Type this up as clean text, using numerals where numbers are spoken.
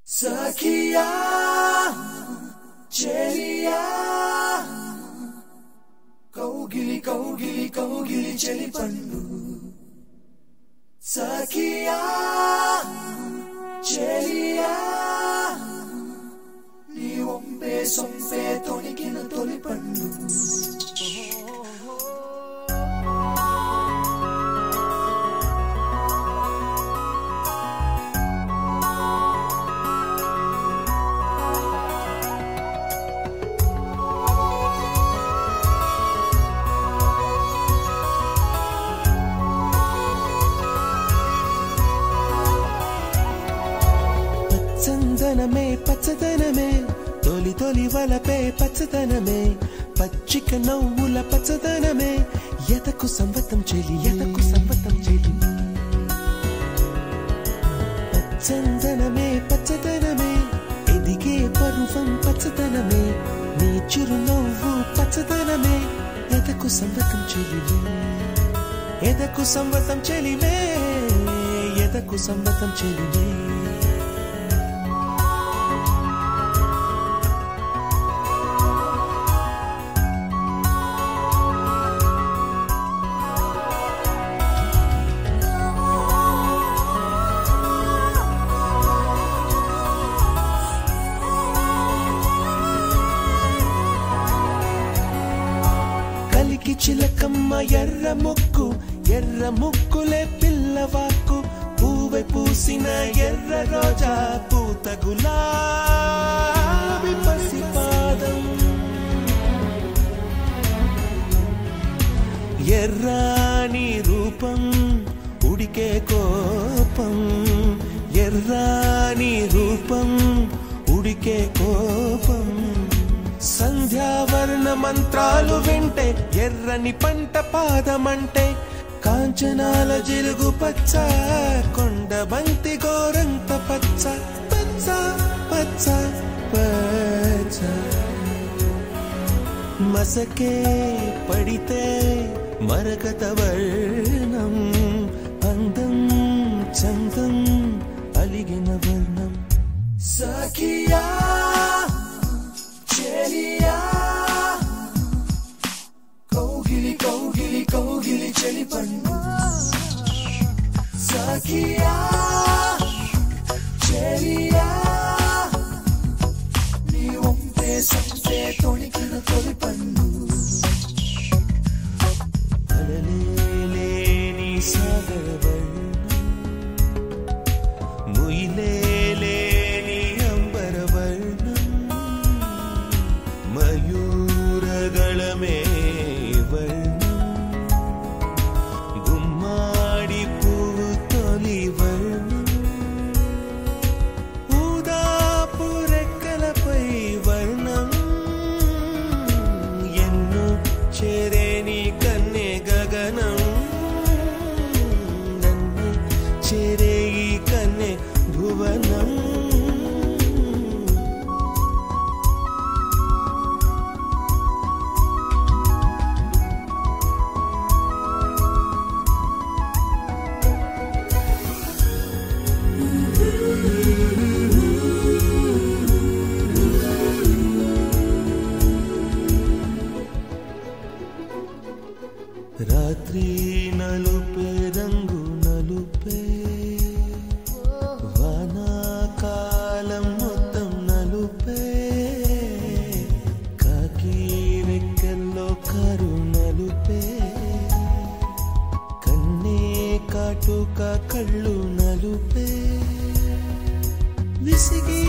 Sakia, Chelia, Kaugili, Kaugili, Kaugili, Cheli Pandu. Sakia, Chelia, Ni Ompe, Sompe, Tonikina, Toli Pandu. చందనమే పచ్చదనమే తొలి తొలి వలపే పచ్చదనమే పచ్చిక నవ్వుల పచ్చదనమే ఎదకు సంవతం చెలి ఎదకు సంవతం చెలి చందనమే పచ్చదనమే ఎదిగే పరువం పచ్చదనమే నీ చిరునవ్వు పచ్చదనమే ఎదకు సంవతం చెలివే ఎదకు సంవతం చెలివే ఎదకు సంవతం చెలివే చిలకమ్మ ఎర్ర ముక్కులే పిల్లవాకు పూవై పూసిన ఎర్ర రోజా పూత గులాబీ పసిపాదం ఎర్రాని రూపం ఉడికే కోపం ఎర్రాని రూపం ఉడికే కోపం సంధ్యావర్ణ మంత్రాలు వింటే ఎర్రని పంట పాదమంటే కాంచనాల జిలుగు పచ్చ కొండ బంతి గోరంత పచ్చ పచ్చ పచ్చ పచ్చ మసకే పడితే మరకత వర్ణం అందం చందం అలిగిన వర్ణం సఖియా Chelia, Kaugili, Kaugili, Kaugili, Cheli Pandu. Sakia, Chelia, Ni Ompe, Sompe, Tonikina, Toli Pandu. Alalele ni sagar varnam, muilele ni ambar varnam. ಮಯೂರಗಳಮೇ ವರ್ಣಂ ಗುಮ್ಮಾಡಿ ಪೂವು ತೊಲಿ ವರ್ಣಂ ಊದಾಪು ರೆಕ್ಕಲಪೈ ವರ್ಣಂ ಎನ್ನು ಚೆರೆನಿ ಕನ್ನೆ ಗಗನಂ ನನ್ನ ಚೆರೆ ಈ ಕನ್ನೆ ಭುವನಂ రాత్రి నలుపే రంగు నలుపే వానాకాలం మొత్తం నలుపే కాకి రెక్కల్లో కారు నలుపే కన్నే కాటుక కళ్ళు నలుపే విసిగి